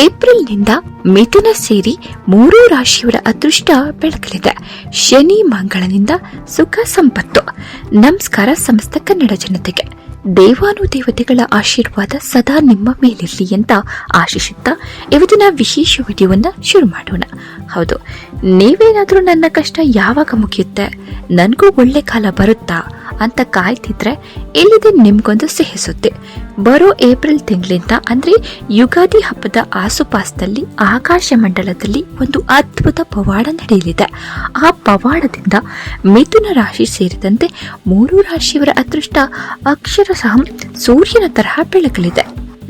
ಏಪ್ರಿಲ್ನಿಂದ ಮಿಥುನ ಸೇರಿ 3 ರಾಶಿಯವರ ಅದೃಷ್ಟ ಬೆಳಗಲಿದೆ. ಶನಿ ಮಂಗಳನಿಂದ ಸುಖ ಸಂಪತ್ತು. ನಮಸ್ಕಾರ ಸಮಸ್ತ ಕನ್ನಡ ಜನತೆಗೆ. ದೇವಾನುದೇವತೆಗಳ ಆಶೀರ್ವಾದ ಸದಾ ನಿಮ್ಮ ಮೇಲಿರಲಿ ಅಂತ ಆಶಿಸುತ್ತಾ ಇವತ್ತಿನ ವಿಶೇಷ ವಿಡಿಯೋವನ್ನ ಶುರು ಮಾಡೋಣ. ಹೌದು, ನೀವೇನಾದ್ರೂ ನನ್ನ ಕಷ್ಟ ಯಾವಾಗ ಮುಗಿಯುತ್ತೆ, ನನಗೂ ಒಳ್ಳೆ ಕಾಲ ಬರುತ್ತಾ ಅಂತ ಕಾಯ್ತಿದ್ರೆ ಇಲ್ಲಿದೆ ನಿಮ್ಗೊಂದು ಸಿಹಿ ಸುದ್ದಿ. ಬರೋ ಏಪ್ರಿಲ್ ತಿಂಗಳಿಂದ ಅಂದ್ರೆ ಯುಗಾದಿ ಹಬ್ಬದ ಆಸುಪಾಸದಲ್ಲಿ ಆಕಾಶ ಮಂಡಲದಲ್ಲಿ ಒಂದು ಅದ್ಭುತ ಪವಾಡ ನಡೆಯಲಿದೆ. ಆ ಪವಾಡದಿಂದ ಮಿಥುನ ರಾಶಿ ಸೇರಿದಂತೆ 3 ರಾಶಿಯವರ ಅದೃಷ್ಟ ಅಕ್ಷರಶಃ ಸೂರ್ಯನ ತರಹ ಬೆಳಗಲಿದೆ.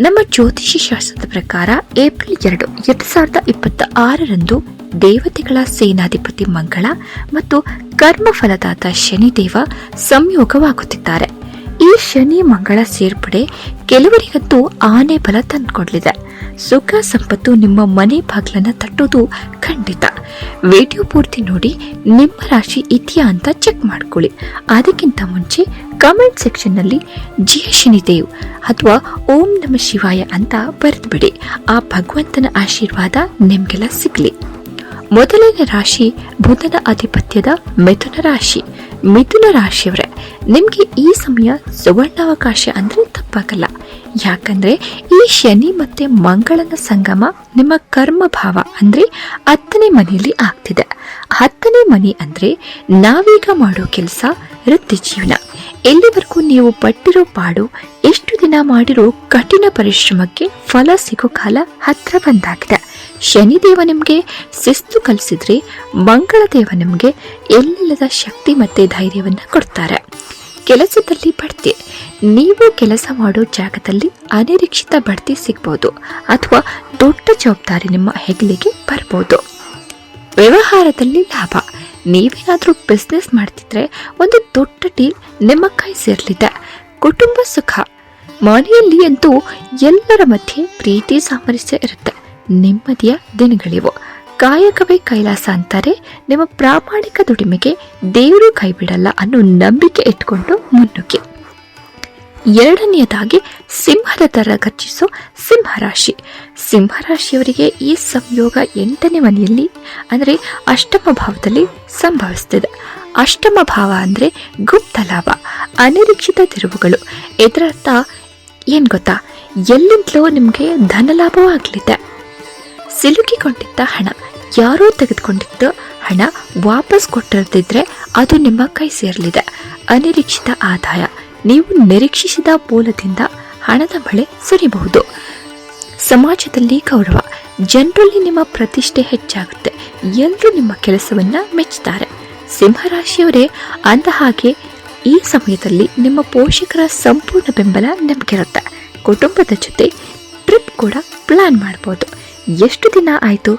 ನಮ್ಮ ಜ್ಯೋತಿಷಿ ಶಾಸ್ತ್ರದ ಪ್ರಕಾರ ಏಪ್ರಿಲ್ 2, 2026ರಂದು ದೇವತೆಗಳ ಸೇನಾಧಿಪತಿ ಮಂಗಳ ಮತ್ತು ಕರ್ಮಫಲದಾತ ಶನಿದೇವ ಸಂಯೋಗವಾಗುತ್ತಿದ್ದಾರೆ. ಈ ಶನಿ ಮಂಗಳ ಸೇರ್ಪಡೆ ಕೆಲವರಿಗಂತೂ ಆನೆ ಬಲ ತಂದುಕೊಡ್ಲಿದೆ. ಸುಖ ಸಂಪತ್ತು ನಿಮ್ಮ ಮನೆ ಬಾಗ್ಲನ್ನ ತಟ್ಟೋದು ಖಂಡಿತ. ವಿಡಿಯೋ ಪೂರ್ತಿ ನೋಡಿ ನಿಮ್ಮ ರಾಶಿ ಇದೆಯಾ ಅಂತ ಚೆಕ್ ಮಾಡ್ಕೊಳ್ಳಿ. ಅದಕ್ಕಿಂತ ಮುಂಚೆ ಕಮೆಂಟ್ ಸೆಕ್ಷನ್ ನಲ್ಲಿ ಜಯ ಶನಿದೇವ್ ಅಥವಾ ಓಂ ನಮ ಶಿವಾಯ ಅಂತ ಬರೆದು ಬಿಡಿ. ಆ ಭಗವಂತನ ಆಶೀರ್ವಾದ ನಿಮ್ಗೆಲ್ಲ ಸಿಗ್ಲಿ. ಮೊದಲನೇ ರಾಶಿ ಬುಧನ ಆಧಿಪತ್ಯದ ಮಿಥುನ ರಾಶಿ. ಮಿಥುನ ರಾಶಿಯವರೇ, ನಿಮ್ಗೆ ಈ ಸಮಯ ಸುವರ್ಣಾವಕಾಶ ಅಂದ್ರೆ ತಪ್ಪಾಗಲ್ಲ. ಯಾಕಂದ್ರೆ ಈ ಶನಿ ಮತ್ತೆ ಮಂಗಳನ ಸಂಗಮ ನಿಮ್ಮ ಕರ್ಮ ಭಾವ ಅಂದ್ರೆ 10ನೇ ಮನೆಯಲ್ಲಿ ಆಗ್ತಿದೆ. 10ನೇ ಮನೆ ಅಂದ್ರೆ ನಾವೀಗ ಮಾಡೋ ಕೆಲಸ, ವೃತ್ತಿ ಜೀವನ. ಎಲ್ಲಿವರೆಗೂ ನೀವು ಪಟ್ಟಿರೋ ಪಾಡು, ಎಷ್ಟು ದಿನ ಮಾಡಿರೋ ಕಠಿಣ ಪರಿಶ್ರಮಕ್ಕೆ ಫಲ ಸಿಗೋ ಕಾಲ ಹತ್ರ ಬಂದಾಗಿದೆ. ಶನಿದೇವ ನಿಮ್ಗೆ ಶಿಸ್ತು ಕಲಿಸಿದ್ರೆ ಮಂಗಳ ದೇವ ನಿಮ್ಗೆ ಎಲ್ಲಿಲ್ಲದ ಶಕ್ತಿ ಮತ್ತೆ ಧೈರ್ಯವನ್ನ ಕೊಡ್ತಾರೆ. ಕೆಲಸದಲ್ಲಿ ಬಡ್ತಿ. ನೀವು ಕೆಲಸ ಮಾಡೋ ಜಾಗದಲ್ಲಿ ಅನಿರೀಕ್ಷಿತ ಬಡ್ತಿ ಸಿಗ್ಬೋದು ಅಥವಾ ದೊಡ್ಡ ಜವಾಬ್ದಾರಿ ನಿಮ್ಮ ಹೆಗಲಿಗೆ ಬರ್ಬೋದು. ವ್ಯವಹಾರದಲ್ಲಿ ಲಾಭ. ನೀವೇನಾದ್ರೂ ಬಿಸ್ನೆಸ್ ಮಾಡ್ತಿದ್ರೆ ಒಂದು ದೊಡ್ಡ ಡೀಲ್ ನಿಮ್ಮ ಕೈ ಸೇರ್ಲಿದೆ. ಕುಟುಂಬ ಸುಖ. ಮನೆಯಲ್ಲಿ ಅಂತೂ ಎಲ್ಲರ ಮಧ್ಯೆ ಪ್ರೀತಿ ಸಾಮರಸ್ಯ ಇರುತ್ತೆ. ನೆಮ್ಮದಿಯ ದಿನಗಳಿವು. ಕಾಯಕವೇ ಕೈಲಾಸ ಅಂತಾರೆ. ನಿಮ್ಮ ಪ್ರಾಮಾಣಿಕ ದುಡಿಮೆಗೆ ದೇವರು ಕೈ ಬಿಡಲ್ಲ ಅನ್ನೋ ನಂಬಿಕೆ ಇಟ್ಕೊಂಡು ಮುನ್ನುಗ್ಗಿ. ಎರಡನೆಯದಾಗಿ ಸಿಂಹದ ತರ ಗರ್ಜಿಸೋ ಸಿಂಹರಾಶಿ. ಸಿಂಹರಾಶಿಯವರಿಗೆ ಈ ಸಂಯೋಗ 8ನೇ ಮನೆಯಲ್ಲಿ ಅಂದ್ರೆ ಅಷ್ಟಮ ಭಾವದಲ್ಲಿ ಸಂಭವಿಸುತ್ತದೆ. ಅಷ್ಟಮ ಭಾವ ಅಂದ್ರೆ ಗುಪ್ತ ಲಾಭ, ಅನಿರೀಕ್ಷಿತ ತಿರುವುಗಳು. ಇದರರ್ಥ ಏನ್ ಗೊತ್ತಾ? ಎಲ್ಲಿಂದಲೋ ನಿಮ್ಗೆ ಧನ ಲಾಭವಾಗಲಿದೆ. ಸಿಲುಕಿಕೊಂಡಿದ್ದ ಹಣ, ಯಾರೋ ತೆಗೆದುಕೊಂಡಿದ್ದ ಹಣ ವಾಪಸ್ ಕೊಟ್ಟಿರ್ತಿದ್ರೆ ಅದು ನಿಮ್ಮ ಕೈ ಸೇರಲಿದೆ. ಅನಿರೀಕ್ಷಿತ ಆದಾಯ. ನೀವು ನಿರೀಕ್ಷಿಸಿದ ಮೂಲದಿಂದ ಹಣದ ಮಳೆ ಸುರಿಬಹುದು. ಸಮಾಜದಲ್ಲಿ ಗೌರವ. ಜನರಲ್ಲಿ ನಿಮ್ಮ ಪ್ರತಿಷ್ಠೆ ಹೆಚ್ಚಾಗುತ್ತೆ. ಎಲ್ಲರೂ ನಿಮ್ಮ ಕೆಲಸವನ್ನ ಮೆಚ್ಚುತ್ತಾರೆ. ಸಿಂಹರಾಶಿಯವರೇ, ಅಂದ ಹಾಗೆ ಈ ಸಮಯದಲ್ಲಿ ನಿಮ್ಮ ಪೋಷಕರ ಸಂಪೂರ್ಣ ಬೆಂಬಲ ನಿಮ್ಗಿರುತ್ತೆ. ಕುಟುಂಬದ ಜೊತೆ ಟ್ರಿಪ್ ಕೂಡ ಪ್ಲಾನ್ ಮಾಡಬಹುದು. ಎಷ್ಟು ದಿನ ಆಯ್ತು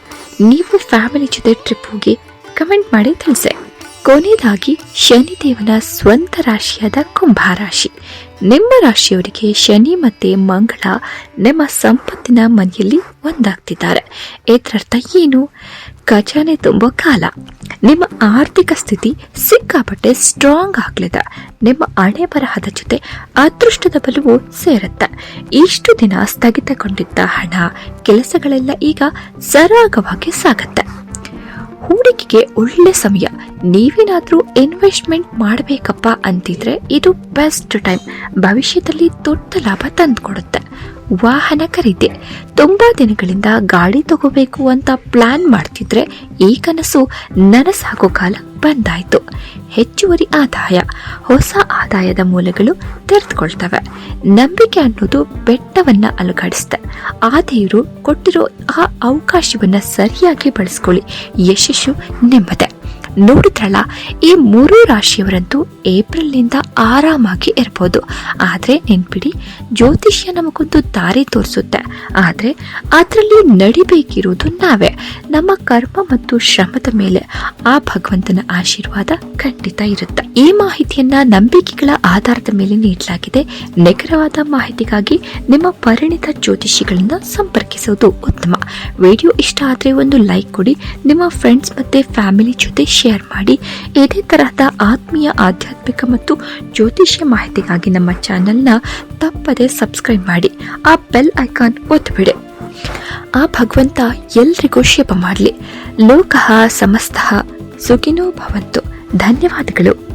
ನೀವು ಫ್ಯಾಮಿಲಿ ಜೊತೆ ಟ್ರಿಪ್ ಹೋಗಿ? ಕಮೆಂಟ್ ಮಾಡಿ ತಿಳಿಸಿ. ಕೊನೆಯದಾಗಿ ಶನಿದೇವನ ಸ್ವಂತ ರಾಶಿಯಾದ ಕುಂಭರಾಶಿ. ನಿಮ್ಮ ರಾಶಿಯವರಿಗೆ ಶನಿ ಮತ್ತೆ ಮಂಗಳ ನಿಮ್ಮ ಸಂಪತ್ತಿನ ಮನೆಯಲ್ಲಿ ಒಂದಾಗ್ತಿದ್ದಾರೆ. ಇದರರ್ಥ ಏನು? ಖಜಾನೆ ತುಂಬೋ ಕಾಲ. ನಿಮ್ಮ ಆರ್ಥಿಕ ಸ್ಥಿತಿ ಸಿಕ್ಕಾಪಟ್ಟೆ ಸ್ಟ್ರಾಂಗ್ ಆಗ್ಲಿದೆ. ನಿಮ್ಮ ಹಣೆ ಬರಹದ ಜೊತೆ ಅದೃಷ್ಟದ ಬಲವು ಸೇರುತ್ತೆ. ಇಷ್ಟು ದಿನ ಸ್ಥಗಿತಗೊಂಡಿದ್ದ ಹಣ, ಕೆಲಸಗಳೆಲ್ಲ ಈಗ ಸರಾಗವಾಗಿ ಸಾಗತ್ತೆ. ಹೂಡಿಕೆಗೆ ಒಳ್ಳೆ ಸಮಯ. ನೀವೇನಾದ್ರೂ ಇನ್ವೆಸ್ಟ್ಮೆಂಟ್ ಮಾಡಬೇಕಪ್ಪ ಅಂತಿದ್ರೆ ಇದು ಬೆಸ್ಟ್ ಟೈಮ್. ಭವಿಷ್ಯದಲ್ಲಿ ದೊಡ್ಡ ಲಾಭ ತಂದುಕೊಡುತ್ತೆ. ವಾಹನ ಖರೀದಿ. ತುಂಬಾ ದಿನಗಳಿಂದ ಗಾಡಿ ತಗೋಬೇಕು ಅಂತ ಪ್ಲಾನ್ ಮಾಡ್ತಿದ್ರೆ ಈ ಕನಸು ನನಸಾಗೋ ಕಾಲ ಬಂದಾಯ್ತು. ಹೆಚ್ಚುವರಿ ಆದಾಯ. ಹೊಸ ಆದಾಯದ ಮೂಲಗಳು ತೆರೆದುಕೊಳ್ತವೆ. ನಂಬಿಕೆ ಅನ್ನೋದು ಬೆಟ್ಟವನ್ನ ಅಲುಗಾಡಿಸುತ್ತೆ. ಆ ದೇವರು ಕೊಟ್ಟಿರೋ ಆ ಅವಕಾಶವನ್ನ ಸರಿಯಾಗಿ ಬಳಸ್ಕೊಳ್ಳಿ. ಯಶಸ್ಸು ನಿಮ್ಮದೇ. ನೋಡಿದ್ರಲ್ಲ, ಈ 3 ರಾಶಿಯವರಂತೂ ಏಪ್ರಿಲ್ನಿಂದ ಆರಾಮಾಗಿ ಇರ್ಬೋದು. ಆದ್ರೆ ನೆನ್ಪಿಡಿ, ಜ್ಯೋತಿಷ್ಯ ನಮಗೊಂದು ದಾರಿ ತೋರಿಸುತ್ತೆ. ಆದ್ರೆ ಅದರಲ್ಲಿ ನಡಿಬೇಕಿರುವುದು ನಾವೇ. ನಮ್ಮ ಕರ್ಮ ಮತ್ತು ಶ್ರಮದ ಮೇಲೆ ಆ ಭಗವಂತನ ಆಶೀರ್ವಾದ ಖಂಡಿತ ಇರುತ್ತೆ. ಈ ಮಾಹಿತಿಯನ್ನ ನಂಬಿಕೆಗಳ ಆಧಾರದ ಮೇಲೆ ನೀಡಲಾಗಿದೆ. ನಿಖರವಾದ ಮಾಹಿತಿಗಾಗಿ ನಿಮ್ಮ ಪರಿಣಿತ ಜ್ಯೋತಿಷಿಗಳಿಂದ ಸಂಪರ್ಕಿಸುವುದು ಉತ್ತಮ. ವಿಡಿಯೋ ಇಷ್ಟ ಆದ್ರೆ ಒಂದು ಲೈಕ್ ಕೊಡಿ. ನಿಮ್ಮ ಫ್ರೆಂಡ್ಸ್ ಮತ್ತೆ ಫ್ಯಾಮಿಲಿ ಜೊತೆ ಶೇರ್ ಮಾಡಿ. ಇದೇ ತರಹದ ಆತ್ಮೀಯ, ಆಧ್ಯಾತ್ಮಿಕ ಮತ್ತು ಜ್ಯೋತಿಷ್ಯ ಮಾಹಿತಿಗಾಗಿ ನಮ್ಮ ಚಾನೆಲ್ನ ತಪ್ಪದೆ ಸಬ್ಸ್ಕ್ರೈಬ್ ಮಾಡಿ. ಆ ಬೆಲ್ ಐಕಾನ್ ಒತ್ತಬಿಡಿ. ಆ ಭಗವಂತ ಎಲ್ರಿಗೂ ಶುಭ ಮಾಡಲಿ. ಲೋಕಃ ಸಮಸ್ತಃ ಸುಖಿನೋ ಭವಂತು. ಧನ್ಯವಾದಗಳು.